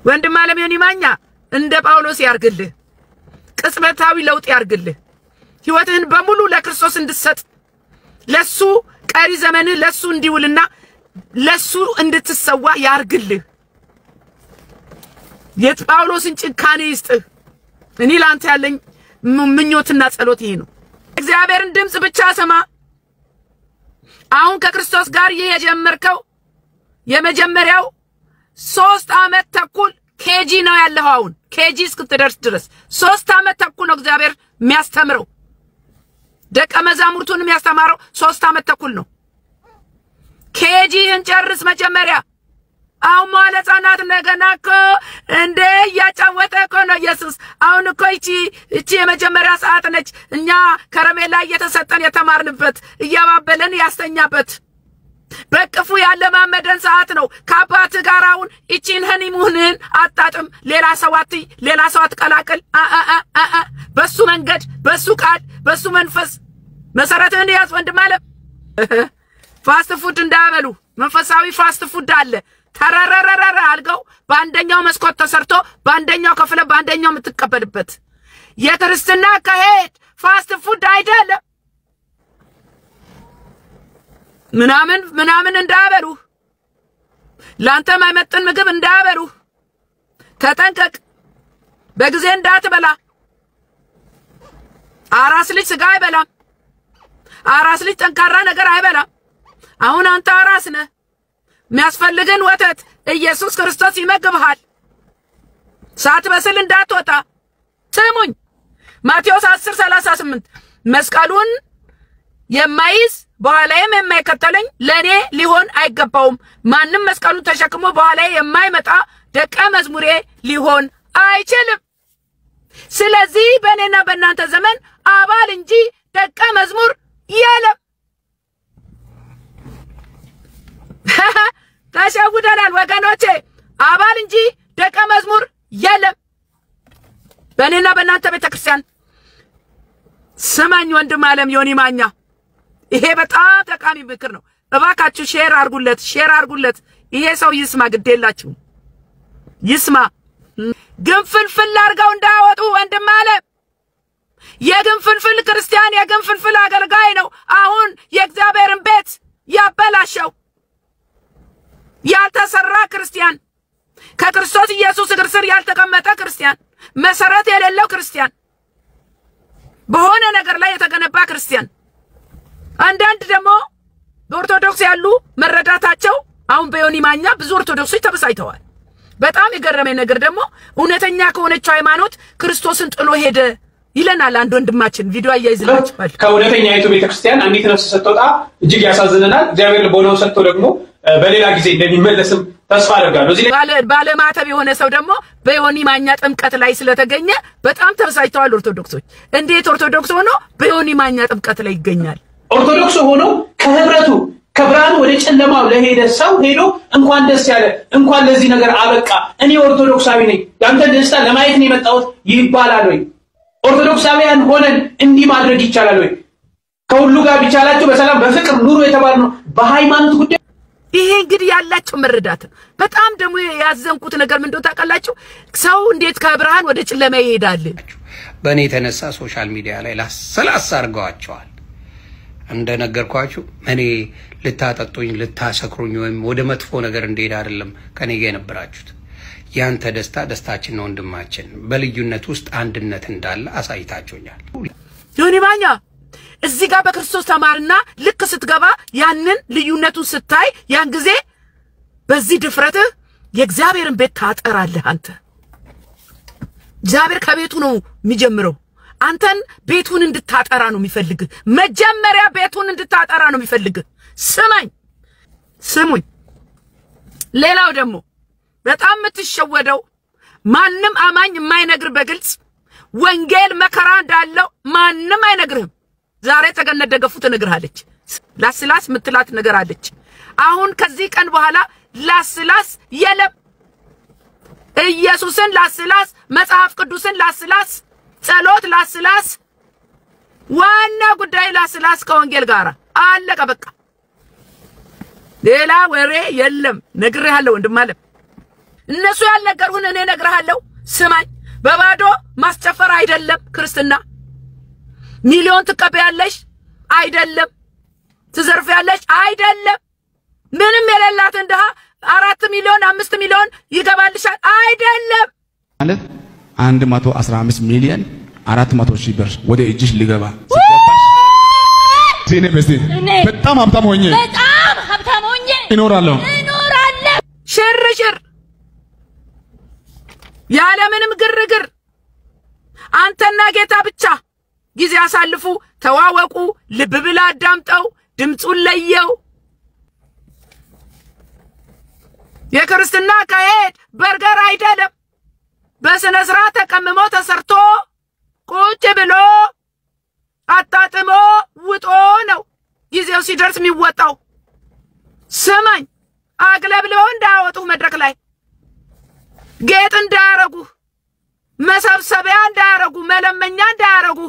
ወንድም ዓለም ዮኒ ማኛ እንደ ጳውሎስ ያርግልህ ቅጽበታዊ ለውጥ ያርግልህ ህይወትህን በሙሉ ለክርስቶስ እንድትሰጥ ለሱ ቀሪ ዘመንህ ለሱ እንዲውልና ለሱ እንድትሰዋ ያርግልህ የጳውሎስን ጭካኔ ይስጥህ እኔ ላንተ ያለኝ ምኞትና ጸሎት ይሄ ነው እግዚአብሔርን ድምጽ ብቻ ሰማ አሁን ከክርስቶስ ጋር የጀመርከው የመጀመሪያው 3 አመት ተኩል ኬጂ ነው ያለው አሁን ኬጂ እስክትደርስ ድረስ 3 አመት ተኩል ነው እግዚአብሔር የሚያስተምረው ደቀ መዛሙርቱን የሚያስተማረው 3 አመት ተኩል ነው ኬጂን ጨርስ መጀመሪያ አሁን ማለት አናት ነገናኮ እንደ ያጫወተ እኮ ነው ኢየሱስ አሁን እኮ እቺ የመጀመሪያ ሰዓት ነች እኛ ከረሜላ እየተሰጠን የተማርንበት እያባበለን ያስተኛበት በቅፉ ያለ ማመደን ሰዓት ነው ከአባት ጋር አሁን እቺን ሀኒሙንን አጣጥም ሌላ ሰው አትቀላቅል በሱ መንገድ በሱ ቃል በሱ መንፈስ መሰረትህን ያዝ ወንድም አለ ፋስት ፉድ እንዳበሉ መንፈሳዊ ፋስት ፉድ አለ ተራራራራ አልገው በአንደኛው መስኮት ተሰርቶ በአንደኛው ከፍለ በአንደኛው የምትቀበልበት የክርስትና ከሄድ ፋስት ፉድ አይደለም ምናምን እንዳበሉ ላንተ ማይመጥን ምግብ እንዳበሉ ተጠንቀቅ በጊዜ እንዳትበላ አራስ ልጅ ስጋ አይበላም አራስ ልጅ ጠንካራ ነገር አይበላም አሁን አንተ አራስ ነህ የሚያስፈልግን ወተት ኢየሱስ ክርስቶስ ይመግብሃል ሳትበስል እንዳትወጣ ስሙኝ ማቴዎስ 10:38 መስቀሉን የማይዝ በኋላዬም የማይከተለኝ ለኔ ሊሆን አይገባውም ማንንም መስቀሉን ተሸክሞ በኋላዬ የማይመጣ ደቀ መዝሙሬ ሊሆን አይችልም ስለዚህ በእኔና በእናንተ ዘመን አባል እንጂ ደቀ መዝሙር የለም ተሸውደናል ወገኖቼ አባል እንጂ ደቀ መዝሙር የለም በእኔና በእናንተ ቤተክርስቲያን ስማኝ ወንድም ዓለም ዮኒ ማኛ ይሄ በጣም ጠቃሚ ምክር ነው እባካችሁ ሼር አርጉለት ይሄ ሰው ይስማ ግዴላችሁ ይስማ ግንፍልፍል አርጋው እንዳወጡ ወንድም ዓለም የግንፍልፍል ክርስቲያን የግንፍልፍል አገልጋይ ነው አሁን የእግዚአብሔርን ቤት ያበላሸው ያልተሰራ ክርስቲያን ከክርስቶስ ኢየሱስ እግር ስር ያልተቀመጠ ክርስቲያን መሰረት የሌለው ክርስቲያን በሆነ ነገር ላይ የተገነባ ክርስቲያን አንዳንድ ደግሞ በኦርቶዶክስ ያሉ መረዳታቸው አሁን በዮኒ ማኛ ብዙ ኦርቶዶክሶች ተበሳይተዋል በጣም የገረመኝ ነገር ደግሞ እውነተኛ ከሆነች ሃይማኖት ክርስቶስን ጥሎ ሄደ ይለናል አንድ ወንድማችን ቪዲዮ አያይዝላችኋል ከእውነተኛይቱ ቤተክርስቲያን አንዲት ነፍስ ስትወጣ እጅግ ያሳዝነናል እግዚአብሔር ልቦናውን ሰጥቶ ደግሞ በሌላ ጊዜ እንደሚመለስም ተስፋ አደርጋለሁ እዚህ ባለ ማተብ የሆነ ሰው ደግሞ በዮኒ ማኛ ጥምቀት ላይ ስለተገኘ በጣም ተበሳይተዋል ኦርቶዶክሶች እንዴት ኦርቶዶክስ ሆኖ በዮኒ ማኛ ጥምቀት ላይ ይገኛል ኦርቶዶክስ ሆኖ ከህብረቱ ከብርሃን ወደ ጨለማው ለሄደ ሰው ሄዶ እንኳን ደስ ያለ እንኳን ለዚህ ነገር አበቃ እኔ ኦርቶዶክሳዊ ነኝ ያንተ ደስታ ለማየት ነው የመጣሁት ይባላል ወይ ኦርቶዶክሳውያን ሆነን እንዲህ ማድረግ ይቻላል ወይ ከሁሉ ጋር ቢቻላችሁ በሰላም በፍቅር ኑሩ የተባልነው በሃይማኖት ጉዳይ ይሄ እንግዲህ ያላችሁ መረዳት በጣም ደግሞ ያዘንኩት ነገር ምን እንደው ታውቃላችሁ ሰው እንዴት ከብርሃን ወደ ጨለማ ይሄዳል በእኔ ተነሳ ሶሻል ሚዲያ ላይ ላሰላሳ አርጋዋቸዋል እንደነገርኳችሁ እኔ ልታጠጡኝ ልታሰክሩኝ ወይም ወደ መጥፎ ነገር እንደሄድ አይደለም ከኔ ጋር የነበራችሁት ያንተ ደስታ ደስታችን ነው ወንድማችን በልዩነት ውስጥ አንድነት እንዳለ አሳይታችሁኛል ዮኒ ማኛ እዚህ ጋር በክርስቶስ ተማርና ልክ ስትገባ ያንን ልዩነቱን ስታይ ያን ጊዜ በዚህ ድፍረት የእግዚአብሔርን ቤት ታጠራለህ አንተ እግዚአብሔር ከቤቱ ነው የሚጀምረው አንተን ቤቱን እንድታጠራ ነው የሚፈልግ መጀመሪያ ቤቱን እንድታጠራ ነው የሚፈልግ ስሙኝ ሌላው ደግሞ በጣም የምትሸወደው ማንንም አማኝ የማይነግር በግልጽ ወንጌል መከራ እንዳለው ማንንም አይነግርህም ዛሬ ተገነት ደገፉ ትነግርሃለች ላስላስ ምትላት ነገር አለች አሁን ከዚህ ቀን በኋላ ላስላስ የለም ኢየሱስን ላስላስ መጽሐፍ ቅዱስን ላስላስ ጸሎት ላስላስ ዋና ጉዳይ ላስላስ ከወንጌል ጋር አለቀ በቃ ሌላ ወሬ የለም ነግሬሃለሁ ወንድም አለ እነሱ ያልነገሩን እኔ ነግርሃለሁ ስማኝ በባዶ ማስጨፈር አይደለም ክርስትና ሚሊዮን ትቀበያለሽ አይደለም ትዘርፊያለሽ አይደለም ምንም የሌላት እንደሃ 4 ሚሊዮን 5 ሚሊዮን ይገባልሻል አይደለም ማለት 115 ሚሊዮን 400 ሺህ ብር ወደ እጅሽ ሊገባ ሲኔ በስቲ በጣም ሀብታም ሆኜ እኖራለሁ ሽርሽር ያለ ምንም ግርግር አንተና ጌታ ብቻ ጊዜ አሳልፉ ተዋወቁ ልብ ብላ አዳምጠው ድምጹን ለየው የክርስትና ካሄድ በርገር አይደለም በስነ ስርዓት ተቀምሞ ተሰርቶ ቁጭ ብሎ አጣጥሞ ውጦ ነው ጊዜው ሲደርስ የሚወጣው ስማኝ አግለብለው እንዳወጡ መድረክ ላይ ጌጥ እንዳያረጉ መሰብሰቢያ እንዳያረጉ መለመኛ እንዳያረጉ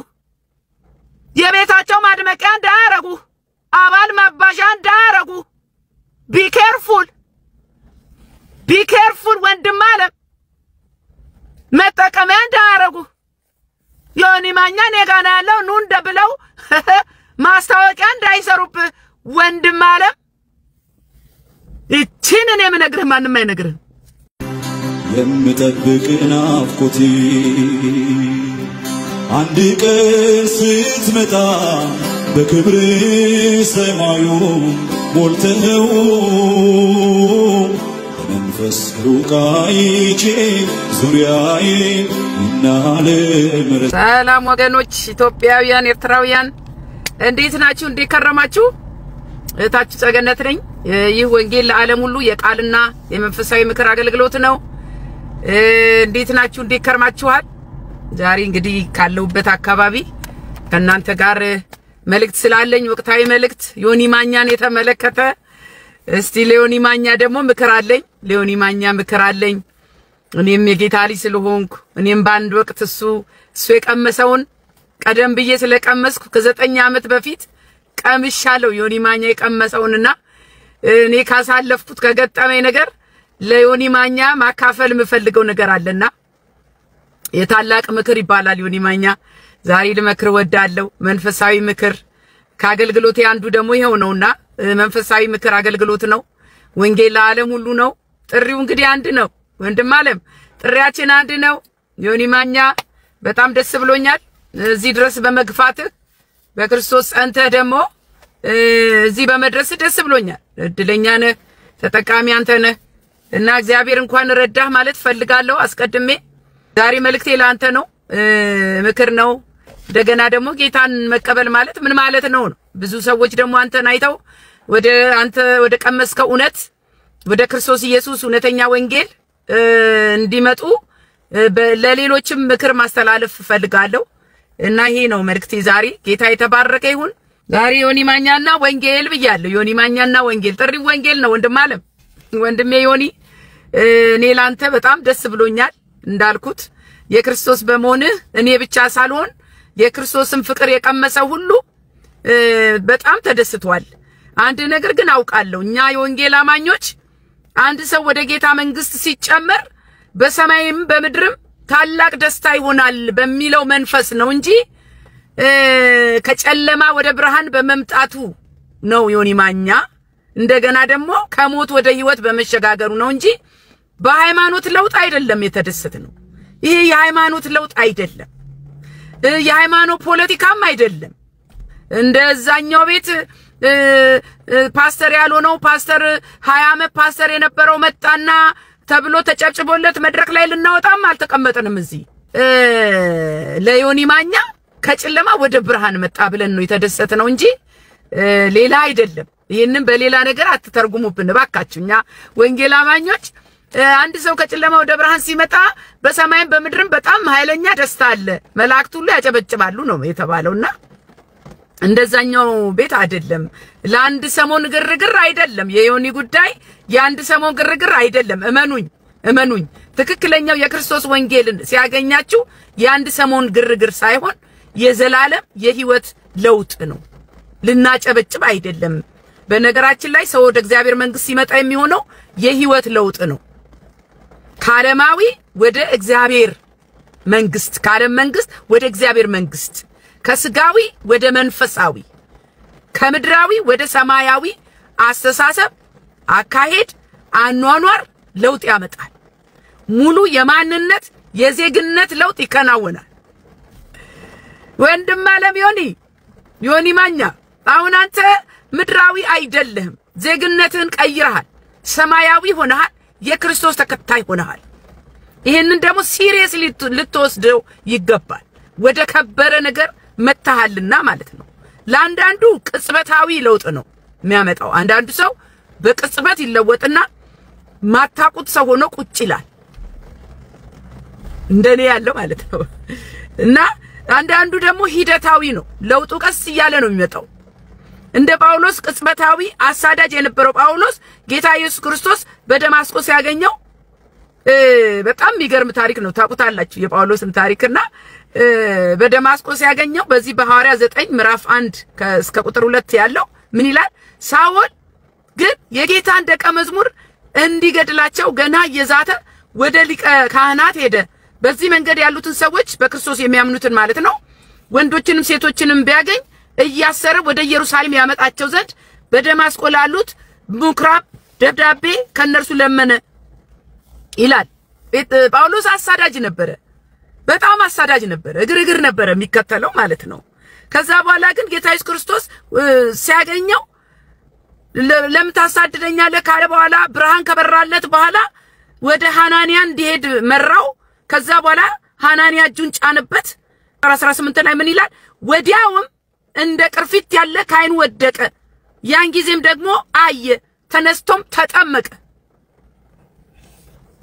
የቤታቸው ማድመቂያ እንዳያረጉ አባል ማባዣ እንዳያረጉ ቢ ኬርፉል ወንድም አለም መጠቀሚያ እንዳያረጉ ዮኒ ማኛ ነገና ያለው ኑ እንደብለው ማስታወቂያ እንዳይሰሩብ ወንድም አለም እቺን እኔ ምነግርህ ማንንም አይነግርህ የምጠብቅ ናፍቆቴ አንድ ቀን ስትመጣ በክብር ሰማዩ ሞልተው መንፈስ ሩቃይቼ ዙሪያዬ እናለምረ ሰላም ወገኖች ኢትዮጵያውያን ኤርትራውያን እንዴት ናችሁ እንዴት ከረማችሁ እታችሁ ጸገነት ነኝ ይህ ወንጌል ለዓለም ሁሉ የቃልና የመንፈሳዊ ምክር አገልግሎት ነው እንዴት ናችሁ እንዴት ከርማችኋል ዛሬ እንግዲህ ካለውበት አካባቢ ከናንተ ጋር መልእክት ስላለኝ ወቅታዊ መልእክት ዮኒ ማኛን የተመለከተ እስቲ ለዮኒ ማኛ ደግሞ ምክር አለኝ ለዮኒ ማኛ ምክር አለኝ እኔም የጌታ ልጅ ስለሆንኩ እኔም ባንድ ወቅት እሱ የቀመሰውን ቀደም ብዬ ስለቀመስኩ ከ9 ዓመት በፊት ቀምሻለሁ ዮኒ ማኛ የቀመሰውንና እኔ ካሳለፍኩት ከገጠመኝ ነገር ለዮኒ ማኛ ማካፈል ምፈልገው ነገር አለና የታላቅ ምክር ይባላል ዮኒ ማኛ ዛሬ ልመክር ወዳለው መንፈሳዊ ምክር ካገልግሎት አንዱ ደግሞ ይሄው ነውና መንፈሳዊ ምክር አገልግሎት ነው ወንጌል ለዓለም ሁሉ ነው ጥሪው እንግዲህ አንድ ነው ወንድም ዓለም ጥሪያችን አንድ ነው ዮኒ ማኛ በጣም ደስ ብሎኛል እዚህ ድረስ በመግፋትህ በክርስቶስ አንተ ደግሞ እዚህ በመድረስ ደስ ብሎኛል እድለኛ ነህ ተጠቃሚ አንተ ነህ እና እግዚአብሔር እንኳን ረዳህ ማለት ፈልጋለሁ አስቀድሜ ዛሬ መልእክቴ ለአንተ ነው ምክር ነው እንደገና ደግሞ ጌታን መቀበል ማለት ምን ማለት ነው ብዙ ሰዎች ደግሞ አንተን አይተው ወደ ቀመስከው እውነት ወደ ክርስቶስ ኢየሱስ እውነተኛ ወንጌል እንዲመጡ ለሌሎችም ምክር ማስተላለፍ ፈልጋለሁ እና ይሄ ነው መልእክቴ ዛሬ ጌታ የተባረከ ይሁን ዛሬ ዮኒ ማኛና ወንጌል ብያለሁ ዮኒ ማኛና ወንጌል ጥሪ ወንጌል ነው ወንድም ዓለም ወንድሜ ዮኒ እኔ ላንተ በጣም ደስ ብሎኛል እንዳልኩት የክርስቶስ በመሆንህ እኔ ብቻ ሳልሆን የክርስቶስን ፍቅር የቀመሰ ሁሉ በጣም ተደስቷል አንድ ነገር ግን አውቃለሁ እኛ የወንጌል አማኞች አንድ ሰው ወደ ጌታ መንግስት ሲጨመር በሰማይም በምድርም ታላቅ ደስታ ይሆናል በሚለው መንፈስ ነው እንጂ ከጨለማ ወደ ብርሃን በመምጣቱ ነው ዮኒ ማኛ እንደገና ደግሞ ከሞት ወደ ህይወት በመሸጋገሩ ነው እንጂ በሃይማኖት ለውጥ አይደለም የተደሰተው ይሄ የሃይማኖት ለውጥ አይደለም የሃይማኖት ፖለቲካም አይደለም እንደዛኛው ቤት ፓስተር ያልሆነው ፓስተር 20 ዓመት ፓስተር የነበረው መጣና ተብሎ ተጨብጭቦለት መድረክ ላይ ልናወጣም አልተቀመጠንም እዚህ ለዮኒ ማኛ ከጨለማ ወደ ብርሃን መጣ ብለን ነው የተደሰተው እንጂ ሌላ አይደለም ይሄንን በሌላ ነገር አትተርጉሙብን ባካችሁኛ ወንጌል አማኞች አንድ ሰው ከጨለማ ወደ ብርሃን ሲመጣ በሰማይም በምድርም በጣም ኃይለኛ ደስታ አለ መላእክት ሁሉ ያጨበጭባሉ ነው የተባለውና እንደዛኛው ቤት አይደለም ለአንድ ሰሞን ግርግር አይደለም የዮኒ ጉዳይ የአንድ ሰሞን ግርግር አይደለም እመኑኝ ትክክለኛው የክርስቶስ ወንጌልን ሲያገኛችሁ የአንድ ሰሞን ግርግር ሳይሆን የዘላለም የህይወት ለውጥ ነው ልናጨበጭብ አይደለም በነገራችን ላይ ሰው ወደ እግዚአብሔር መንግስት ሲመጣ የሚሆነው የህይወት ለውጥ ነው ከዓለማዊ ወደ እግዚአብሔር መንግስት፣ ከዓለም መንግስት ወደ እግዚአብሔር መንግስት፣ ከስጋዊ ወደ መንፈሳዊ፣ ከምድራዊ ወደ ሰማያዊ አስተሳሰብ፣ አካሄድ፣ አኗኗር ለውጥ ያመጣል። ሙሉ የማንነት የዜግነት ለውጥ ይከናወናል። ወንድም ዓለም ዮኒ ማኛ አሁን አንተ ምድራዊ አይደለህም። ዜግነትን ቀይረሃል። ሰማያዊ ሆነሃል። የክርስቶስ ተከታይ ሆነሃል። ይሄንን ደግሞ ሲሪየስሊ ልትወስደው ይገባል። ወደ ከበረ ነገር መታሃልና ማለት ነው። ለአንዳንዱ ቅጽበታዊ ለውጥ ነው የሚያመጣው። አንዳንዱ ሰው በቅጽበት ይለወጥና ማታቁት ሰው ሆኖ ቁጭ ይላል። እንደኔ ያለው ማለት ነው። እና አንዳንዱ ደግሞ ሂደታዊ ነው። ለውጡ ቀስ እያለ ነው የሚመጣው። እንደ ጳውሎስ ቅጽበታዊ አሳዳጅ የነበረው ጳውሎስ ጌታ ኢየሱስ ክርስቶስ በደማስቆ ሲያገኘው በጣም የሚገርም ታሪክ ነው። ታውቁታላችሁ የጳውሎስን ታሪክና በደማስቆ ሲያገኘው በዚህ በሐዋርያ 9 ምዕራፍ 1 እስከ ቁጥር 2 ያለው ምን ይላል? ሳውል ግን የጌታን ደቀ መዝሙር እንዲገድላቸው ገና እየዛተ ወደ ሊቀ ካህናት ሄደ። በዚህ መንገድ ያሉትን ሰዎች በክርስቶስ የሚያምኑትን ማለት ነው ወንዶችንም ሴቶችንም ቢያገኝ እያሰረ ወደ ኢየሩሳሌም ያመጣቸው ዘንድ በደማስቆ ላሉት ምኵራብ ደብዳቤ ከነርሱ ለመነ ይላል። ጳውሎስ አሳዳጅ ነበረ። በጣም አሳዳጅ ነበረ። እግር ነበረ የሚከተለው ማለት ነው። ከዛ በኋላ ግን ጌታ ኢየሱስ ክርስቶስ ሲያገኘው ለምን ታሳድደኛለህ ካለ በኋላ ብርሃን ከበራለት በኋላ ወደ ሐናንያ እንዲሄድ መራው። ከዛ በኋላ ሐናንያ እጁን ጫነበት። 18 ላይ ምን ይላል? ወዲያውም እንደ ቅርፊት ያለ ካይኑ ወደቀ። ያን ጊዜም ደግሞ አየ፣ ተነስቶም ተጠመቀ።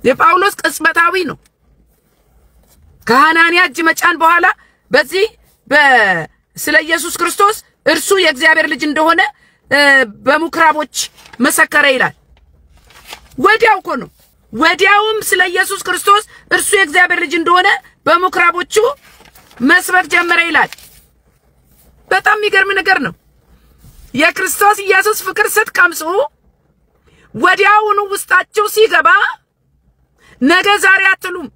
የጳውሎስ ቅጽበታዊ ነው። ከሐናንያ እጅ መጫን በኋላ በዚህ ስለ ኢየሱስ ክርስቶስ እርሱ የእግዚአብሔር ልጅ እንደሆነ በምኵራቦች መሰከረ ይላል። ወዲያው እኮ ነው። ወዲያውም ስለ ኢየሱስ ክርስቶስ እርሱ የእግዚአብሔር ልጅ እንደሆነ በምኵራቦቹ መስበክ ጀመረ ይላል። በጣም የሚገርም ነገር ነው። የክርስቶስ ኢየሱስ ፍቅር ስትቀምሱ ወዲያውኑ ውስጣችሁ ሲገባ ነገ ዛሬ አትሉም።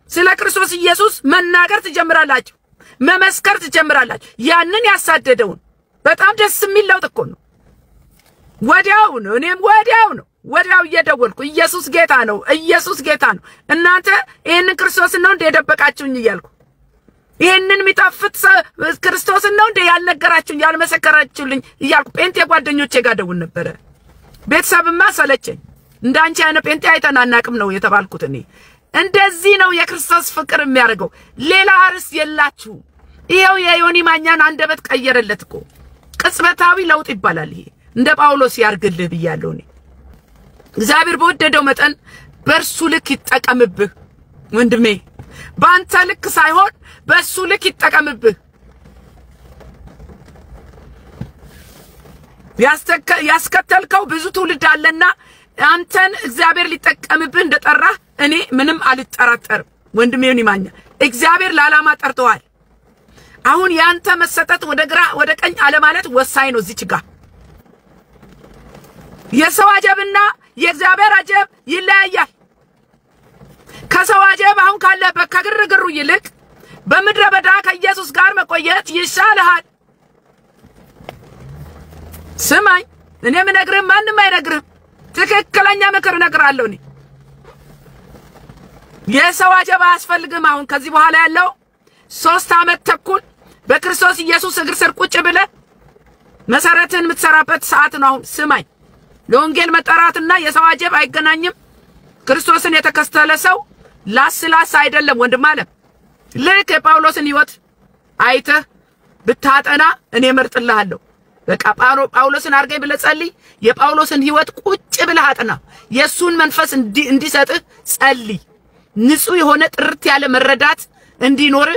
ስለ ክርስቶስ ኢየሱስ መናገር ትጀምራላችሁ፣ መመስከር ትጀምራላችሁ። ያንን ያሳደደውን በጣም ደስ የሚል ለውጥ እኮ ነው። ወዲያው ነው። እኔም ወዲያው እየደወልኩ ኢየሱስ ጌታ ነው፣ ኢየሱስ ጌታ ነው። እናንተ ይሄንን ክርስቶስን ነው እንደ የደበቃችሁኝ እያልኩ ይሄንን የሚጣፍጥ ክርስቶስን ነው እንደ ያልነገራችሁኝ ያልመሰከራችሁልኝ እያልኩ ጴንጤ ጓደኞቼ ጋር ደውል ነበረ። ቤተሰብማ ሰለቸኝ። እንዳንቺ አይነት ጴንጤ አይተናናቅም ነው የተባልኩት እኔ። እንደዚህ ነው የክርስቶስ ፍቅር የሚያደርገው። ሌላ አርስ የላችሁ። ይሄው የዮኒ ማኛን አንደበት ቀየረለት እኮ። ቅጽበታዊ ለውጥ ይባላል ይሄ። እንደ ጳውሎስ ያርግልህ ብያለሁ እኔ። እግዚአብሔር በወደደው መጠን በርሱ ልክ ይጠቀምብህ ወንድሜ። ባንተ ልክ ሳይሆን በሱ ልክ ይጠቀምብህ። ያስከተልከው ብዙ ትውልድ አለና አንተን እግዚአብሔር ሊጠቀምብህ እንደጠራህ እኔ ምንም አልጠራጠርም ወንድሜ ዮኒ ማኛ። እግዚአብሔር ለዓላማ ጠርቶሃል። አሁን ያንተ መሰጠት ወደ ግራ ወደ ቀኝ አለ ማለት ወሳኝ ነው። እዚች ጋር የሰው አጀብና የእግዚአብሔር አጀብ ይለያያል። ከሰው አጀብ አሁን ካለበት ከግርግሩ ይልቅ በምድረ በዳ ከኢየሱስ ጋር መቆየት ይሻልሃል። ስማኝ፣ እኔ ምነግርህ ማንም አይነግርህም። ትክክለኛ ምክር እነግርሃለሁ እኔ። የሰው አጀብ አያስፈልግም። አሁን ከዚህ በኋላ ያለው 3 ዓመት ተኩል በክርስቶስ ኢየሱስ እግር ስር ቁጭ ብለህ መሰረትን የምትሰራበት ሰዓት ነው አሁን። ስማኝ፣ ለወንጌል መጠራትና የሰው አጀብ አይገናኝም። ክርስቶስን የተከተለ ሰው ላስላስ አይደለም ወንድም አለ። ልክ የጳውሎስን ሕይወት አይተህ ብታጠና እኔ መርጥልሃለሁ። በቃ ጳውሎስን አርገኝ ብለህ ጸልይ። የጳውሎስን ሕይወት ቁጭ ብለህ አጥና። የሱን መንፈስ እንዲሰጥህ ጸልይ። ንጹህ የሆነ ጥርት ያለ መረዳት እንዲኖር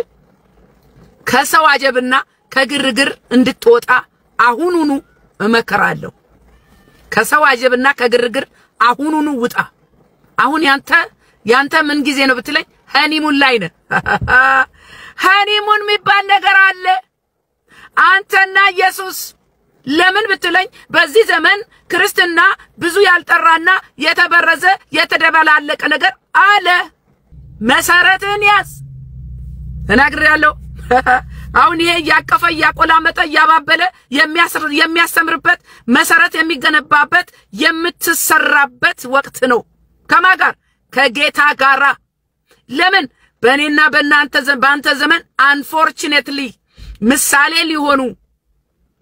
ከሰው አጀብና ከግርግር እንድትወጣ አሁኑኑ እመከራለሁ። ከሰው አጀብና ከግርግር አሁኑኑ ውጣ። አሁን ያንተ ምን ጊዜ ነው ብትለኝ ሀኒሙን ላይ ነህ። ሀኒሙን የሚባል ነገር አለ አንተና ኢየሱስ። ለምን ብትለኝ በዚህ ዘመን ክርስትና ብዙ ያልጠራና የተበረዘ የተደበላለቀ ነገር አለ መሰረትን ያዝ ተናግሬያለሁ አሁን ይሄ ያቀፈ ያቆላመጠ ያባበለ የሚያስተምርበት መሰረት የሚገነባበት የምትሰራበት ወቅት ነው ከማጋር ከጌታ ጋራ ለምን በእኔና በአንተ ዘመን unfortunately ምሳሌ ሊሆኑ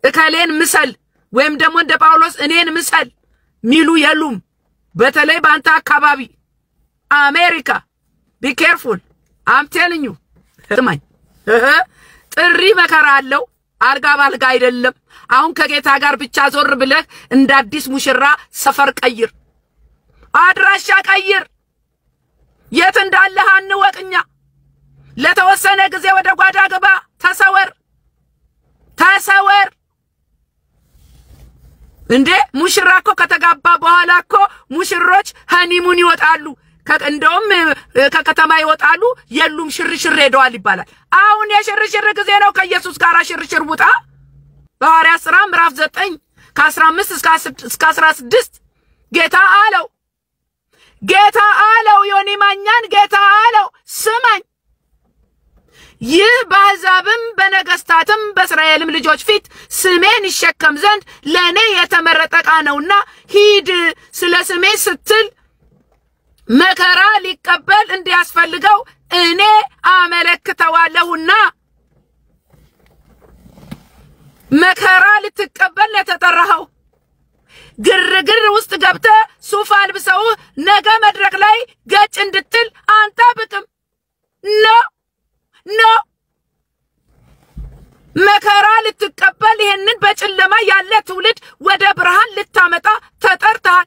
እከሌን ምሰል ወይም ደግሞ እንደ ጳውሎስ እኔን ምሰል ሚሉ የሉም በተለይ በአንተ አካባቢ አሜሪካ be careful I'm telling you ተማኝ ጥሪ መከራ አለው አልጋ ባልጋ አይደለም አሁን ከጌታ ጋር ብቻ ዞር ብለህ እንደ አዲስ ሙሽራ ሰፈር ቀይር አድራሻ ቀይር የት እንዳለህ አንወቅኛ ለተወሰነ ጊዜ ወደ ጓዳ ገባ ተሰወር እንዴ ሙሽራኮ ከተጋባ በኋላ እኮ ሙሽሮች ሃኒሙን ይወጣሉ እንደውም ከከተማ ይወጣሉ የሉም ሽርሽር ሄደዋል ይባላል አሁን የሽርሽር ጊዜ ነው ከኢየሱስ ጋር ሽርሽር ውጣ በሐዋርያት ሥራ ምዕራፍ 9 ከ15 እስከ 16 ጌታ አለው ዮኒ ማኛን ጌታ አለው ስማኝ ይህ በአሕዛብም በነገስታትም በእስራኤልም ልጆች ፊት ስሜን ይሸከም ዘንድ ለኔ የተመረጠ ዕቃ ነውና ሂድ ስለ ስሜ ስትል መከራ ሊቀበል እንዲያስፈልገው እኔ አመለክተዋለሁና መከራ ልትቀበል ለተጠራኸው ግርግር ውስጥ ገብተ ሱፍ አልብሰው ነገ መድረክ ላይ ገጭ እንድትል አንተ ብቅም ኖ መከራ ልትቀበል ይሄንን በጨለማ ያለ ትውልድ ወደ ብርሃን ልታመጣ ተጠርተሃል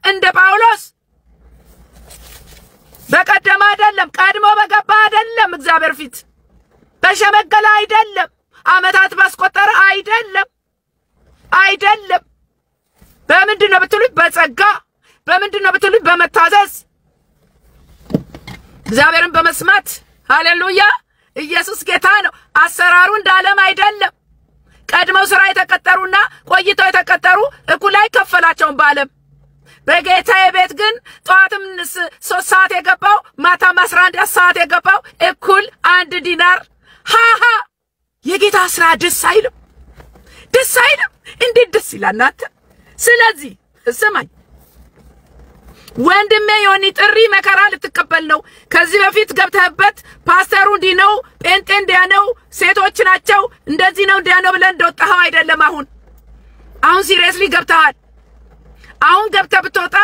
እንደ ጳውሎስ በቀደም አይደለም ቀድሞ በገባ አይደለም እግዚአብሔር ፊት በሸመገለ አይደለም አመታት ባስቆጠረ አይደለም በምንድነው ብትሉኝ በጸጋ በምንድነው ብትሉኝ በመታዘዝ እግዚአብሔርን በመስማት ሃሌሉያ ኢየሱስ ጌታ ነው አሰራሩ እንዳለም አይደለም ቀድመው ስራ የተቀጠሩና ቆይተው የተቀጠሩ እኩል አይከፈላቸውም በአለም በጌታዬ ቤት ግን ጧትም 3 ሰዓት የገባው ማታም 11 ሰዓት የገባው እኩል 1 ዲናር የጌታ ስራ ደስ አይልም እንዴት ደስ ይላናት ስለዚህ ስማኝ ወንድሜ ዮኒ ጥሪ መከራ ልትቀበል ነው ከዚህ በፊት ገብተህበት ፓስተሩ እንዲህ ነው ጴንጤ እንዲያ ነው ሴቶች ናቸው እንደዚህ ነው እንዲያ ነው ብለን እንደወጣኸው አይደለም አሁን ሲሪየስሊ ገብተሃል አሁን ገብተህ ብትወጣ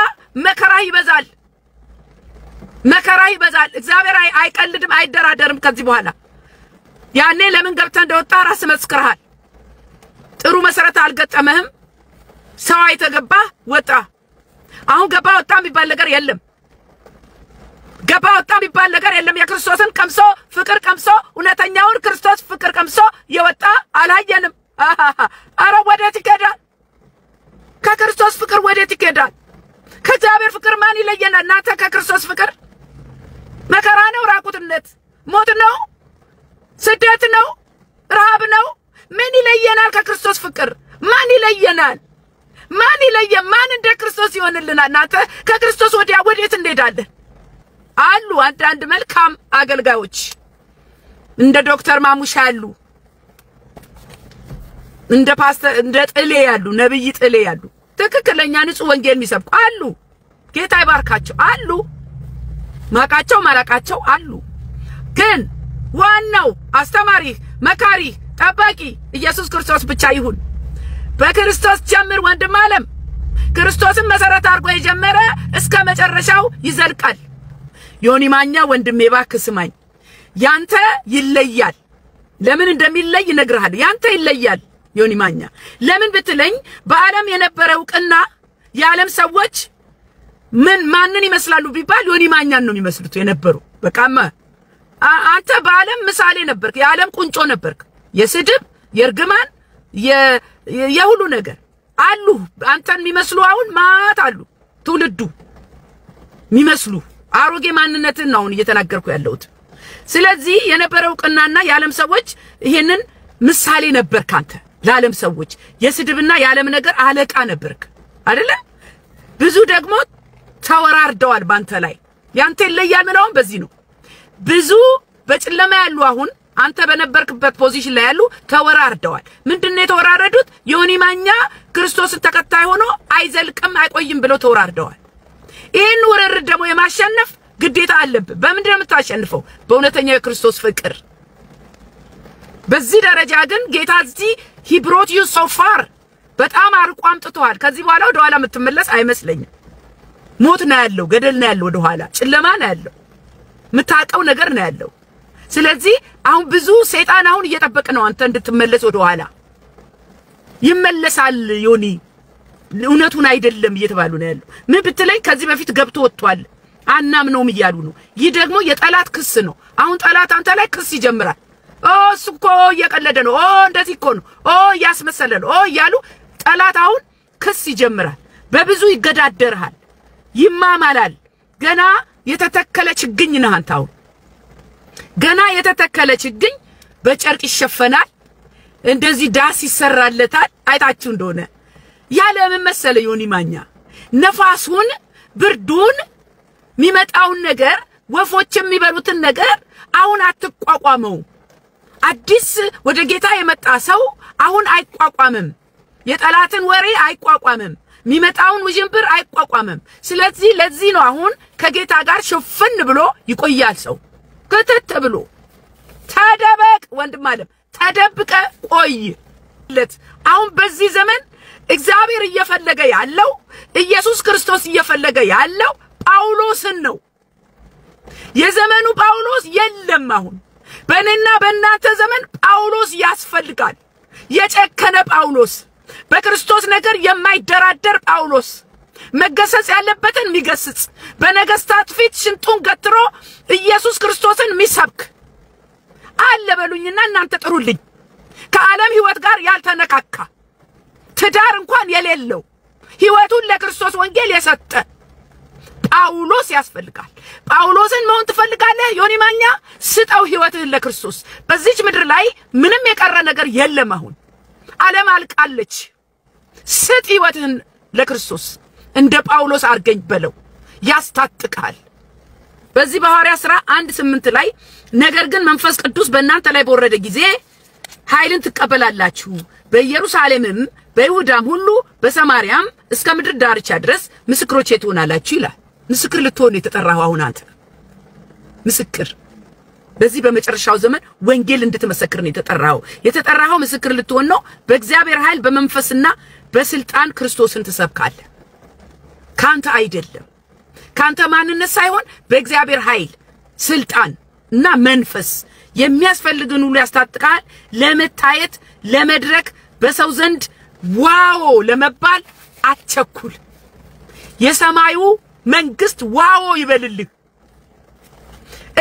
መከራ ይበዛል እግዚአብሔር አይቀልድም አይደራደርም ከዚህ በኋላ ያኔ ለምን ገብተህ እንደወጣ ራስ መስክረሃል ጥሩ መሰረት አልገጠመህም ሰው አይተገባ ወጣ አሁን ገባ ወጣ የሚባል ነገር የለም የክርስቶስን ቀምሶ ፍቅር ቀምሶ እውነተኛውን ክርስቶስ ፍቅር ቀምሶ የወጣ አላየንም አረ ወዴት ይከዳል ከክርስቶስ ፍቅር ወዴት ይከዳል ከእግዚአብሔር ፍቅር ማን ይለየናል እናንተ ከክርስቶስ ፍቅር መከራ ነው ራቁትነት ሞት ነው ስደት ነው ረሃብ ነው ምን ይለየናል ከክርስቶስ ፍቅር ማን ይለየናል ማን እንደ ክርስቶስ ይሆንልናል እናንተ ከክርስቶስ ወዲያ ወዴት እንሄዳለን አሉ አንዳንድ መልካም አገልጋዮች እንደ ዶክተር ማሙሻ ያሉ እንደ ፓስተር እንደ ጥሌ ያሉ ነብይ ጥሌ ያሉ ትክክለኛ ንጹህ ወንጌል የሚሰብኩ አሉ ጌታ ይባርካቸው አሉ ማቃቸው ማራቃቸው አሉ ግን ዋናው አስተማሪ መካሪ ጠባቂ ኢየሱስ ክርስቶስ ብቻ ይሁን በክርስቶስ ጀምር ወንድም ዓለም ክርስቶስን መሰረት አድርጎ የጀመረ እስከ መጨረሻው ይዘልቃል ዮኒ ማኛ ወንድሜ ባክህ ስማኝ ያንተ ይለያል ለምን እንደሚለይ ነግርሃለሁ ያንተ ይለያል ዮኒ ማኛ ለምን ብትለኝ በአለም የነበረውቅና የዓለም ሰዎች ማንን ይመስላሉ ቢባል ዮኒ ማኛን ነው የሚመስሉት የነበሩ በቃማ አንተ በአለም ምሳሌ ነበርክ የዓለም ቁንጮ ነበርክ የስድብ የርግማን የሁሉ ነገር አሉ አንተን የሚመስሉ አሁን ማት አሉ ትውልዱ የሚመስሉ አሮጌ ማንነትን ነው እየተናገርኩ ያለሁት ስለዚህ የነበረውቅናና የዓለም ሰዎች ይሄንን ምሳሌ ነበርክ አንተ ለዓለም ሰዎች የስድብና የዓለም ነገር አለቃ ነበርክ አይደለ ብዙ ደግሞ ተወራርደዋል ባንተ ላይ ያንተ ይለያል ምናምን በዚህ ነው ብዙ በጨለማ ያሉ አሁን አንተ በነበርክበት ፖዚሽን ላይ ያሉ ተወራርደዋል ምንድነው የተወራረዱት ዮኒ ማኛ ክርስቶስን ተከታይ ሆኖ አይዘልቅም አይቆይም ብለው ተወራርደዋል ይሄን ወረር ደግሞ የማሸነፍ ግዴታ አለብህ በምንድነው የምታሸንፈው በእውነተኛው የክርስቶስ ፍቅር በዚህ ደረጃ ግን ጌታ እዚህ he brought you so far በጣም አርቆ አምጥቷል ከዚህ በኋላ ወደ ኋላ የምትመለስ አይመስለኝም ሞት ነው ያለው ገደል ነው ያለው ወደ ኋላ ጨለማ ነው ያለው ምታቀው ነገር ነው ያለው ስለዚህ አሁን ብዙ ሰይጣን አሁን እየተጠበቀ ነው አንተ እንድትመለስ ወደ ኋላ ይመለሳል ዮኒ እውነቱን አይደለም እየተባሉ ነው ያለው ምን ብትለኝ ከዚህ በፊት ገብቶ ወጥቷል አናምነውም ይያሉ ነው ይህ ደግሞ የጠላት ክስ ነው አሁን ጠላት አንተ ላይ ክስ ይጀምራል እሱኮ እየቀለደ ነው እንደዚህ እኮ ነው ያስመሰለ ነው ይያሉ ጠላት አሁን ክስ ይጀምራል በብዙ ይገዳደርሃል ይማማላል ገና የተተከለ ችግኝ ነው አንተ አሁን ገና የተተከለ ችግኝ በጨርቅ ይሸፈናል እንደዚህ ዳስ ይሰራለታል አይታችሁ እንደሆነ ያለ ምን መሰለ ዮኒ ማኛ ነፋሱን ብርዱን ሚመጣውን ነገር ወፎች የሚበሉትን ነገር አሁን አትቋቋመው አዲስ ወደ ጌታ የመጣ ሰው አሁን አይቋቋምም የጠላትን ወሬ አይቋቋምም ሚመጣውን ውጅንብር አይቋቋምም ስለዚህ ለዚህ ነው አሁን ከጌታ ጋር ሽፍን ብሎ ይቆያል ሰው ከተተ ብሎ ተደበቅ ወንድም አለም ተደብቀ ቆይለት አሁን በዚህ ዘመን እግዚአብሔር እየፈለገ ያለው ኢየሱስ ክርስቶስ እየፈለገ ያለው ጳውሎስን ነው የዘመኑ ጳውሎስ የለም አሁን በእኔና በእናንተ ዘመን ጳውሎስ ያስፈልጋል የጨከነ ጳውሎስ በክርስቶስ ነገር የማይደራደር ጳውሎስ መገሰጽ ያለበትን ሚገስጽ በነገስታት ፊት ሽንጡን ገትሮ ኢየሱስ ክርስቶስን ሚሰብክ አለ በሉኝና እናንተ ጥሩልኝ ከዓለም ህይወት ጋር ያልተነካካ ትዳር እንኳን የሌለው ህይወቱን ለክርስቶስ ወንጌል የሰጠ ጳውሎስ ያስፈልጋል ጳውሎስን መሆን ትፈልጋለህ ዮኒ ማኛ ስጠው ህይወትህን ለክርስቶስ በዚች ምድር ላይ ምንም የቀረ ነገር የለም አሁን ዓለም አልቃለች ስጥ ህይወትህን ለክርስቶስ እንደ ጳውሎስ አርገኝ በለው ያስታጥቃል በዚህ በሐዋርያ ሥራ 1:8 ላይ ነገር ግን መንፈስ ቅዱስ በእናንተ ላይ በወረደ ጊዜ ኃይልን ትቀበላላችሁ በኢየሩሳሌምም በይሁዳም ሁሉ በሰማርያም እስከ ምድር ዳርቻ ድረስ ምስክሮቼ ትሆናላችሁ ይላል ምስክር ልትሆን የተጠራው አሁን አንተ ምስክር በዚህ በመጨረሻው ዘመን ወንጌል እንድትመሰክር ነው የተጠራው ምስክር ልትሆን ነው በእግዚአብሔር ኃይል በመንፈስና በስልጣን ክርስቶስን ትሰብካለህ ካንተ አይደለም ካንተ ማንነት ሳይሆን በእግዚአብሔር ኃይል ስልጣን እና መንፈስ የሚያስፈልግን ሁሉ ያስታጥቃል ለመታየት ለመድረክ በሰው ዘንድ ዋው ለመባል አትቸኩል የሰማዩ መንግስት ዋው ይበልልህ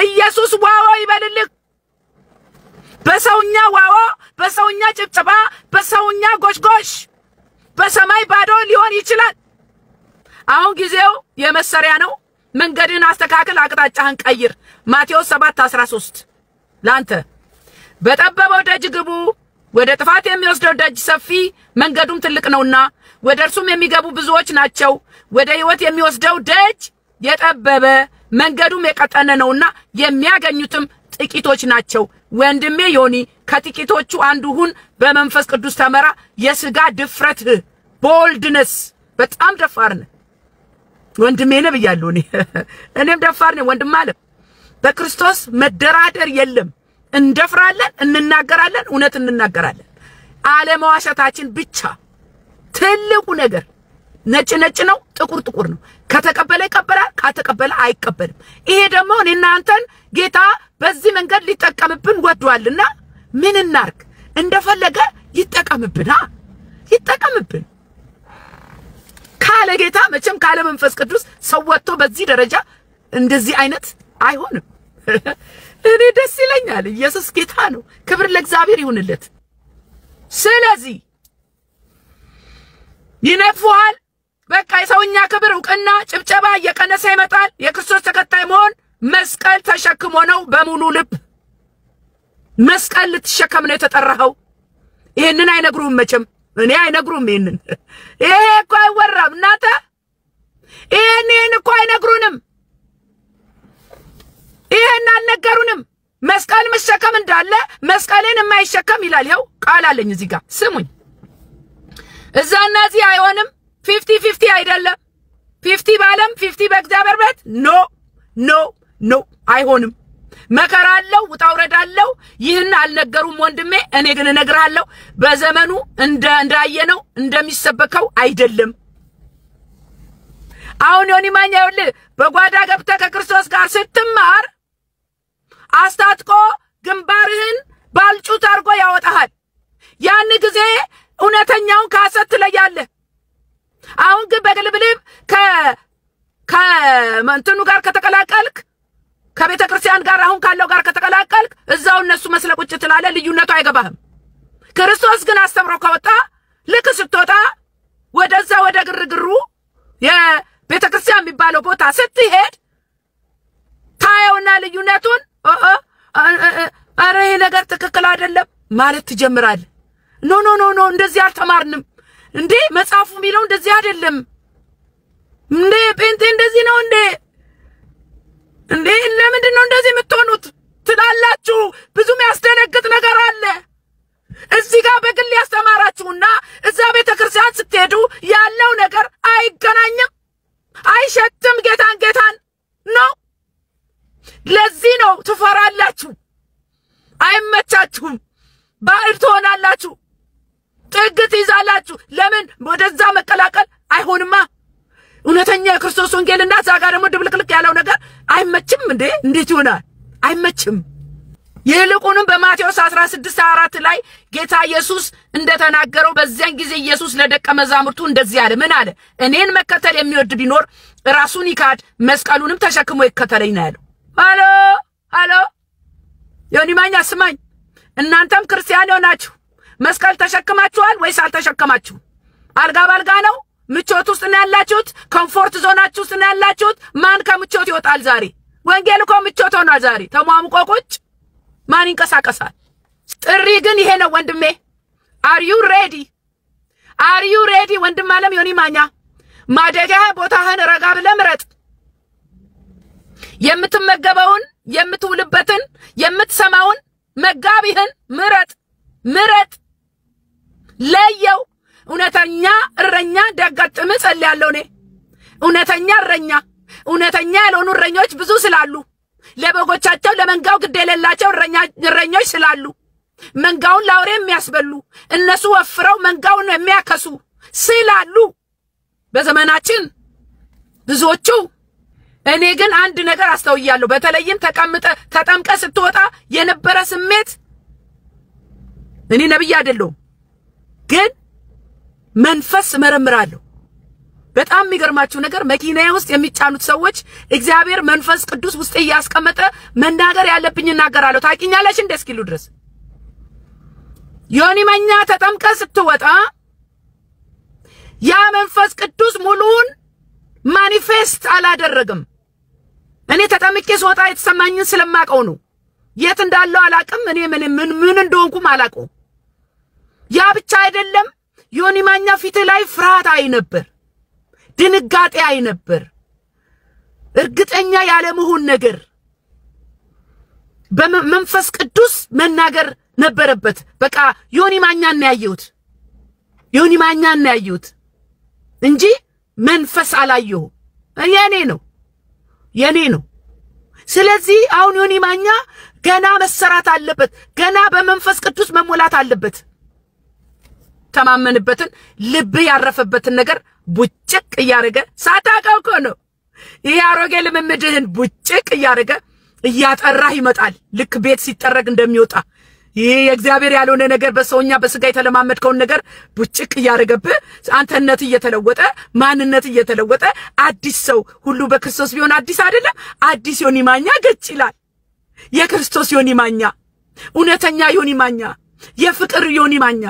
ኢየሱስ ዋው ይበልልህ በሰውኛ ዋው በሰውኛ ጭብጨባ በሰውኛ ጎሽጎሽ በሰማይ ባዶ ሊሆን ይችላል አሁን ጊዜው የመሰሪያ ነው መንገድን አስተካክል አቅጣጫህን ቀይር ማቴዎስ 7:13 ላንተ በጠበበው ደጅ ግቡ ወደ ጥፋት የሚወስደው ደጅ ሰፊ መንገዱም ትልቅ ነውና ወደ እርሱም የሚገቡ ብዙዎች ናቸው ወደ ሕይወት የሚወስደው ደጅ የጠበበ መንገዱም የቀጠነ ነውና የሚያገኙትም ጥቂቶች ናቸው ወንድሜ ዮኒ ከጥቂቶቹ አንዱ ሁን በመንፈስ ቅዱስ ተመራ የሥጋ ድፍረት ቦልድነስ በጣም ደፋር ነህ ወንድሜ ነህ ብያለሁ እኔም ደፋር ነኝ ወንድም አለ በክርስቶስ መደራደር የለም እንደፍራለን እንናገራለን እውነት እንናገራለን አለማዋሸታችን ብቻ ትልቁ ነገር ነጭ ነው ጥቁር ነው ከተቀበለ ይቀበላል ካተቀበለ አይቀበልም ይሄ ደግሞ እኔና አንተን ጌታ በዚህ መንገድ ሊጠቀምብን ወዷልና ምን እናርግ እንደፈለገ ይጠቀምብን ካለ ጌታ መቼም ካለ መንፈስ ቅዱስ ሰው ወጥቶ በዚህ ደረጃ እንደዚህ አይነት አይሆንም እኔ ደስ ይለኛል ኢየሱስ ጌታ ነው ክብር ለእግዚአብሔር ይሁንለት ስለዚህ ይነፍዋል በቃ የሰውኛ ክብር ዕውቅና ጭብጨባ እየቀነሰ ይመጣል የክርስቶስ ተከታይ መሆን መስቀል ተሸክሞ ነው በሙሉ ልብ መስቀል ልትሸከም ነው የተጠራኸው ይሄንን አይነግሩም መቼም እኔ አይነግሩም ይሄንን ይሄ እኮ አይወራም እናንተ ይሄንን እኮ አይነግሩንም አልነገሩንም። መስቀል መሸከም እንዳለ መስቀልን የማይሸከም ይላል። ይኸው ቃል አለኝ እዚህ ጋር ስሙኝ። እዛና እዚህ አይሆንም። 50-50 አይደለም። 50 ባለም 50 በእግዚአብሔር ቤት ኖ አይሆንም። መከራ አለው፣ ውጣ ውረድ አለው። ይህን አልነገሩም ወንድሜ። እኔ ግን እነግርሃለሁ በዘመኑ እንዳየነው እንደሚሰበከው አይደለም። አሁን ዮኒ ማኛ ይኸውልህ በጓዳ ገብተህ ከክርስቶስ ጋር ስትማር አስታጥቆ ግንባርህን ባልጩት አድርጎ ያወጣሃል። ያን ጊዜ እውነተኛውን ከሐሰት ትለያለህ። አሁን ግን በግልብልብ ከመንትኑ ጋር ከተቀላቀልክ ከቤተ ክርስቲያን ጋር አሁን ካለው ጋር ከተቀላቀልክ እዛው እነሱ መስለ ቁጭ ትላለህ። ልዩነቱ አይገባህም። ክርስቶስ ግን አስተምሮ ከወጣ ልክ ስትወጣ ወደዛ ወደ ግርግሩ የቤተ ክርስቲያን የሚባለው ቦታ ስትሄድ ታየውና ልዩነቱን አረ ይሄ ነገር ትክክል አይደለም ማለት ትጀምራለህ። ኖ እንደዚህ አልተማርንም እንዴ መጽሐፉ የሚለው እንደዚህ አይደለም እንዴ ጴንጤ እንደዚህ ነው እንዴ ለምንድን ነው እንደዚህ የምትሆኑት ትላላችሁ። ብዙ የሚያስደነግጥ ነገር አለ። እዚህ ጋር በግል ያስተማራችሁና እዛ ቤተ ክርስቲያን ስትሄዱ ያለው ነገር አይገናኝም፣ አይሸትም። ጌታን ነው። ለዚህ ነው ትፈራላችሁ፣ አይመቻችሁም፣ ባዕድ ትሆናላችሁ፣ ጥግ ትይዛላችሁ። ለምን ወደዛ መቀላቀል አይሆንማ። እውነተኛ የክርስቶስ ወንጌልና እዛ ጋር ደግሞ ድብልቅልቅ ያለው ነገር አይመችም እንዴ? እንዴት ይሆናል? አይመችም። ይልቁንም በማቴዎስ 16:4 ላይ ጌታ ኢየሱስ እንደተናገረው በዚያን ጊዜ ኢየሱስ ለደቀ መዛሙርቱ እንደዚህ አለ። ምን አለ? እኔን መከተል የሚወድ ቢኖር ራሱን ይካድ መስቀሉንም ተሸክሞ ይከተለኝ ነው ያለው። ሃሎ ዮኒ ማኛ ስማኝ። እናንተም ክርስቲያን ሆናችሁ መስቀል ተሸክማችኋል ወይስ አልተሸከማችሁ? አልጋ ባልጋ ነው? ምቾት ውስጥ ነው ያላችሁት? ኮምፎርት ዞናችሁ ውስጥ ነው ያላችሁት? ማን ከምቾት ይወጣል ዛሬ? ወንጌል እኮ ምቾት ሆኗል ዛሬ። ተሟሙቆ ቁጭ ማን ይንቀሳቀሳል? ጥሪ ግን ይሄ ነው ወንድሜ። አር ዩ ሬዲ ወንድም ዓለም ዮኒ ማኛ? ማደጊያ ቦታህን ረጋ ብለህ ምረጥ። የምትመገበውን የምትውልበትን የምትሰማውን መጋቢህን ምረጥ ለየው። እውነተኛ እረኛ እንዲያጋጥም ጸልያለሁ እኔ። እውነተኛ እውነተኛ ያልሆኑ እረኞች ብዙ ስላሉ፣ ለበጎቻቸው ለመንጋው ግድ የሌላቸው እረኞች ስላሉ፣ መንጋውን ላውሬ የሚያስበሉ እነሱ ወፍረው መንጋውን የሚያከሱ ስላሉ በዘመናችን ብዙዎቹ። እኔ ግን አንድ ነገር አስተውያለሁ። በተለይም ተጠምቀ ስትወጣ የነበረ ስሜት እኔ ነብይ አይደለሁም ግን መንፈስ መረምራለሁ። በጣም የሚገርማችሁ ነገር መኪናዬ ውስጥ የሚጫኑት ሰዎች እግዚአብሔር መንፈስ ቅዱስ ውስጥ ያስቀመጠ መናገር ያለብኝ እናገራለሁ። ታቂኛለሽ እንደ እስኪሉ ድረስ ዮኒ ማኛ ተጠምቀ ስትወጣ ያ መንፈስ ቅዱስ ሙሉን ማኒፌስት አላደረገም። እኔ ተጠምቄ ስወጣ የተሰማኝን ስለማቀው ነው። የት እንዳለው አላቅም። እኔ ምን እንደሆንኩም አላቀው። ያ ብቻ አይደለም። ዮኒ ማኛ ፊት ላይ ፍርሃት አይነበር፣ ድንጋጤ አይነበር፣ እርግጠኛ ያለ መሆን ነገር በመንፈስ ቅዱስ መናገር ነበረበት። በቃ ዮኒ ማኛን ያየሁት እንጂ መንፈስ አላየሁ። የኔ ነው። ስለዚህ አሁን ዮኒ ማኛ ገና መሰራት አለበት። ገና በመንፈስ ቅዱስ መሞላት አለበት። ተማመንበትን ልብ ያረፈበትን ነገር ቡጭቅ እያረገ ሳታውቀው እኮ ነው። ይሄ አሮጌ ልምምድህን ቡጭቅ እያረገ እያጠራህ ይመጣል። ልክ ቤት ሲጠረግ እንደሚወጣ ይሄ የእግዚአብሔር ያልሆነ ነገር በሰውኛ በስጋ የተለማመድከውን ነገር ቡጭቅ እያረገብህ አንተነት እየተለወጠ ማንነት እየተለወጠ አዲስ ሰው ሁሉ በክርስቶስ ቢሆን አዲስ አይደለም። አዲስ ዮኒ ማኛ ገጭ ይላል። የክርስቶስ ዮኒ ማኛ፣ እውነተኛ ዮኒ ማኛ፣ የፍቅር ዮኒ ማኛ፣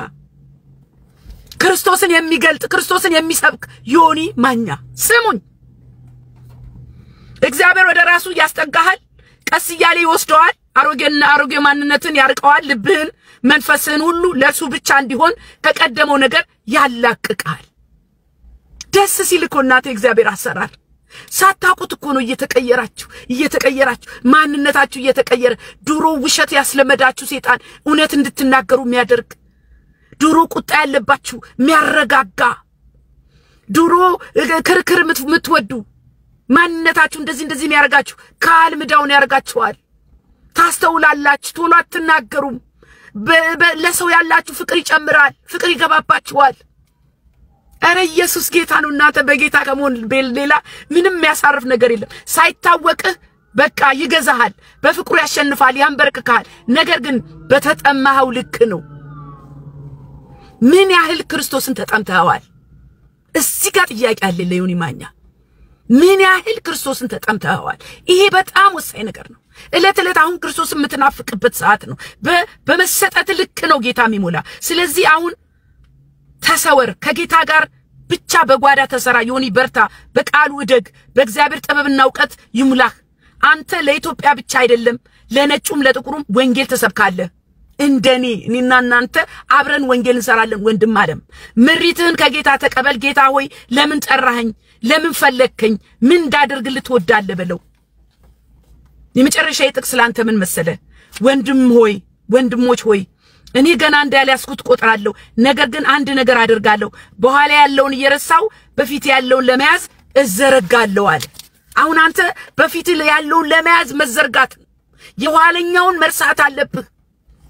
ክርስቶስን የሚገልጥ ክርስቶስን የሚሰብክ ዮኒ ማኛ። ስሙኝ፣ እግዚአብሔር ወደ ራሱ ያስጠጋሃል። ቀስ እያለ ይወስደዋል። አሮጌ ማንነትን ያርቀዋል። ልብህን መንፈስህን ሁሉ ለሱ ብቻ እንዲሆን ከቀደመው ነገር ያላቅቃል። ደስ ሲል እኮ እናቴ እግዚአብሔር አሰራር ሳታውቁት እኮ ነው እየተቀየራችሁ ማንነታችሁ እየተቀየረ ድሮ ውሸት ያስለመዳችሁ ሰይጣን እውነት እንድትናገሩ የሚያደርግ ድሮ ቁጣ ያለባችሁ የሚያረጋጋ ድሮ ክርክር የምትወዱ ማንነታችሁ እንደዚህ የሚያረጋችሁ ካልምዳውን ያረጋችኋል። ታስተውላላችሁ፣ ቶሎ አትናገሩም። ለሰው ያላችሁ ፍቅር ይጨምራል፣ ፍቅር ይገባባችኋል። አረ ኢየሱስ ጌታ ነው። እናንተ በጌታ ከመሆን ሌላ ምንም የሚያሳርፍ ነገር የለም። ሳይታወቅህ በቃ ይገዛሃል፣ በፍቅሩ ያሸንፋል፣ ያንበረክካል። ነገር ግን በተጠማኸው ልክ ነው። ምን ያህል ክርስቶስን ተጠምተዋል? እዚህ ጋር ጥያቄ አለ ለዮኒ ማኛ። ምን ያህል ክርስቶስን ተጠምተዋል? ይሄ በጣም ወሳኝ ነገር ነው። እለት አሁን ክርስቶስን የምትናፍቅበት ሰዓት ነው። በመሰጠት ልክ ነው ጌታ የሚሞላ። ስለዚህ አሁን ተሰወር፣ ከጌታ ጋር ብቻ በጓዳ ተሰራ። ዮኒ በርታ፣ በቃሉ እደግ፣ በእግዚአብሔር ጥበብና ዕውቀት ይሙላህ። አንተ ለኢትዮጵያ ብቻ አይደለም ለነጩም ለጥቁሩም ወንጌል ተሰብካለህ። እንደኔ እኔና እናንተ አብረን ወንጌል እንሰራለን። ወንድም አለም ምሪትህን ከጌታ ተቀበል። ጌታ ሆይ ለምን ጠራኸኝ? ለምን ፈለግከኝ? ምን እንዳደርግልህ ትወዳለህ በለው። የመጨረሻ ጥቅስ ላንተ ምን መሰለ? ወንድሞች ሆይ እኔ ገና እንዳልያዝኩት ቆጥራለሁ፣ ነገር ግን አንድ ነገር አደርጋለሁ፣ በኋላ ያለውን እየረሳው በፊት ያለውን ለመያዝ እዘረጋለሁ አለ። አሁን አንተ በፊት ያለውን ለመያዝ መዘርጋት፣ የኋለኛውን መርሳት አለብህ።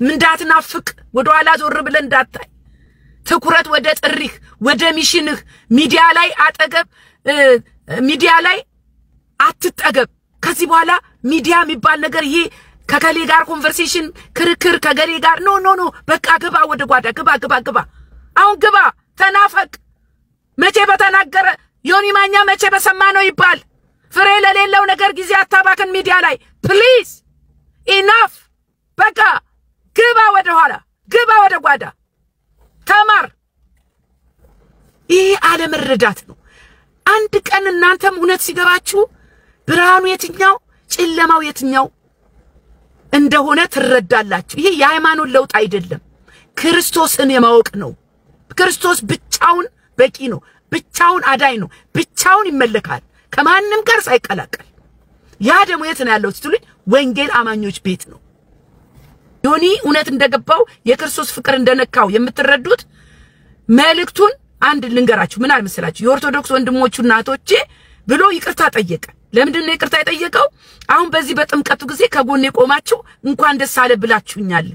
እንዳትናፍቅ፣ ወደ ኋላ ዞር ብለህ እንዳታይ፣ ትኩረት ወደ ጥሪህ ወደ ሚሽንህ። ሚዲያ ላይ አትጠገብ። ከዚህ በኋላ ሚዲያ የሚባል ነገር ይሄ ከገሌ ጋር ኮንቨርሴሽን ክርክር ከገሌ ጋር ኖ በቃ ግባ፣ ወደ ጓዳ ግባ። አሁን ግባ፣ ተናፈቅ። መቼ በተናገረ ዮኒ ማኛ መቼ በሰማ ነው ይባል። ፍሬ ለሌለው ነገር ጊዜ አታባክን። ሚዲያ ላይ ፕሊዝ ኢናፍ። በቃ ግባ፣ ወደ ኋላ ግባ፣ ወደ ጓዳ ተማር። ይሄ አለመረዳት ነው። አንድ ቀን እናንተም እውነት ሲገባችሁ ብርሃኑ የትኛው ጨለማው የትኛው እንደሆነ ትረዳላችሁ። ይሄ የሃይማኖት ለውጥ አይደለም፣ ክርስቶስን የማወቅ ነው። ክርስቶስ ብቻውን በቂ ነው፣ ብቻውን አዳኝ ነው፣ ብቻውን ይመለካል ከማንም ጋር ሳይቀላቀል። ያ ደግሞ የት ነው ያለው ስትሉኝ ወንጌል አማኞች ቤት ነው። ዮኒ እውነት እንደገባው የክርስቶስ ፍቅር እንደነካው የምትረዱት መልእክቱን አንድ ልንገራችሁ። ምን አልመሰላችሁ? የኦርቶዶክስ ወንድሞቹና እህቶቼ ብሎ ይቅርታ ጠየቀ። ለምንድን ነው ይቅርታ የጠየቀው? አሁን በዚህ በጥምቀቱ ጊዜ ከጎኔ ቆማችሁ እንኳን ደስ አለ ብላችሁኛል።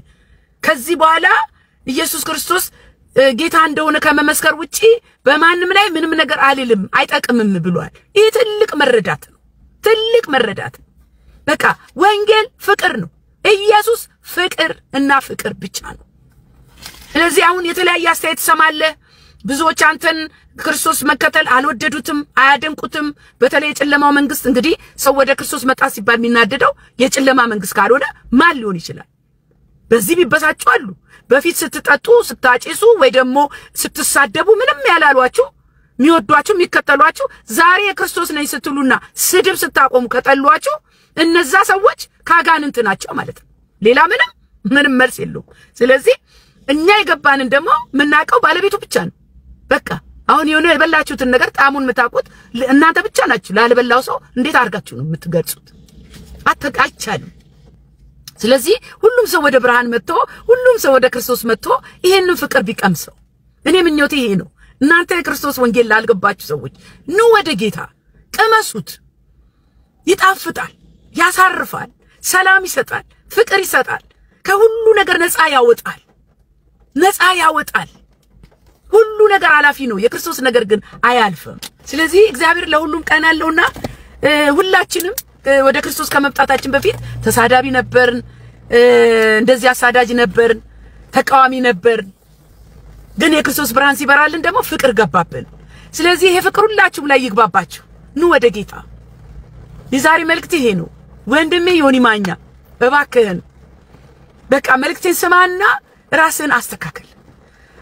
ከዚህ በኋላ ኢየሱስ ክርስቶስ ጌታ እንደሆነ ከመመስከር ውጪ በማንም ላይ ምንም ነገር አልልም አይጠቅምም ብሏል። ይሄ ትልቅ መረዳት ነው፣ ትልቅ መረዳት ነው። በቃ ወንጌል ፍቅር ነው። ኢየሱስ ፍቅር እና ፍቅር ብቻ ነው። ስለዚህ አሁን የተለያየ አስተያየት ሰማለህ። ብዙዎች አንተን ክርስቶስ መከተል አልወደዱትም፣ አያደንቁትም። በተለይ የጨለማው መንግስት እንግዲህ ሰው ወደ ክርስቶስ መጣ ሲባል የሚናደደው የጨለማ መንግስት ካልሆነ ማን ሊሆን ይችላል? በዚህ ቢበሳጩ አሉ። በፊት ስትጠጡ ስታጭሱ ወይ ደግሞ ስትሳደቡ ምንም ያላሏችሁ የሚወዷችሁ የሚከተሏችሁ ዛሬ የክርስቶስ ነኝ ስትሉና ስድብ ስታቆሙ ከጠሏችሁ እነዛ ሰዎች ካጋንንት ናቸው ማለት ነው። ሌላ ምንም መልስ የለውም። ስለዚህ እኛ የገባንን ደግሞ ምናቀው ባለቤቱ ብቻ ነው። በቃ አሁን የሆነ የበላችሁትን ነገር ጣሙን የምታውቁት እናንተ ብቻ ናችሁ። ላልበላው ሰው እንዴት አድርጋችሁ ነው የምትገልጹት? አይቻልም። ስለዚህ ሁሉም ሰው ወደ ብርሃን መጥቶ ሁሉም ሰው ወደ ክርስቶስ መጥቶ ይሄንን ፍቅር ቢቀምሰው እኔ ምኞቴ ይሄ ነው። እናንተ የክርስቶስ ወንጌል ላልገባችሁ ሰዎች ኑ ወደ ጌታ ቅመሱት። ይጣፍጣል፣ ያሳርፋል፣ ሰላም ይሰጣል፣ ፍቅር ይሰጣል፣ ከሁሉ ነገር ነፃ ያወጣል። ሁሉ ነገር አላፊ ነው፣ የክርስቶስ ነገር ግን አያልፍም። ስለዚህ እግዚአብሔር ለሁሉም ቀን ያለውና ሁላችንም ወደ ክርስቶስ ከመምጣታችን በፊት ተሳዳቢ ነበርን፣ እንደዚህ አሳዳጅ ነበርን፣ ተቃዋሚ ነበርን። ግን የክርስቶስ ብርሃን ሲበራልን ደግሞ ፍቅር ገባብን። ስለዚህ ይሄ ፍቅር ሁላችሁም ላይ ይግባባችሁ። ኑ ወደ ጌታ። የዛሬ መልእክት ይሄ ነው። ወንድሜ ዮኒ ማኛ እባክህን በቃ መልእክቴን ስማና ራስን አስተካክል።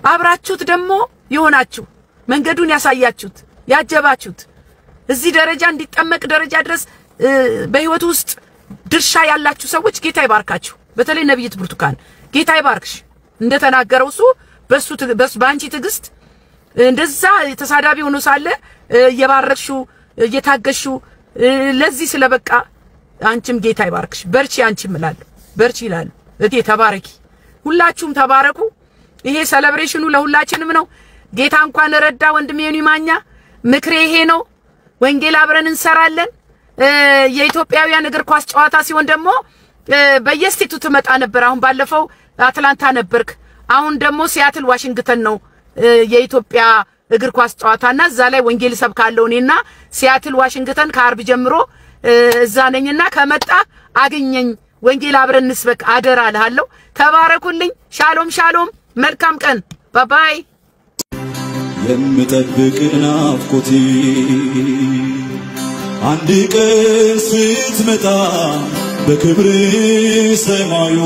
አብራችሁት ደግሞ ይሆናችሁ መንገዱን ያሳያችሁት ያጀባችሁት እዚህ ደረጃ እንዲጠመቅ ደረጃ ድረስ በህይወት ውስጥ ድርሻ ያላችሁ ሰዎች ጌታ ይባርካችሁ። በተለይ ነብይት ብርቱካን ጌታ ይባርክሽ። እንደተናገረው እሱ በሱ ባንቺ ትግስት እንደዛ ተሳዳቢ ሆኖ ሳለ የባረክሽው እየታገሹ ለዚህ ስለበቃ አንቺም ጌታ ይባርክሽ በርቺ አንቺም እላለሁ በርቺ ይላል እቴ ተባረኪ ሁላችሁም ተባረኩ ይሄ ሴሌብሬሽኑ ለሁላችንም ነው ጌታ እንኳን ረዳ ወንድሜ ዩኒማኛ ምክሬ ይሄ ነው ወንጌል አብረን እንሰራለን የኢትዮጵያውያን እግር ኳስ ጨዋታ ሲሆን ደግሞ በየስቴቱ ትመጣ ነበር አሁን ባለፈው አትላንታ ነበርክ አሁን ደግሞ ሲያትል ዋሽንግተን ነው የኢትዮጵያ እግር ኳስ ጨዋታና እዛ ላይ ወንጌል ሰብካለሁ እኔና ሲያትል ዋሽንግተን ከአርብ ጀምሮ እዛ ነኝና ከመጣ አገኘኝ ወንጌል አብረን እንስበክ አደራ አልሃለሁ ተባረኩልኝ ሻሎም ሻሎም መልካም ቀን ባይ የምጠብቅ ናፍቆቴ አንድ ቀን ስትመጣ በክብር ሰማዩ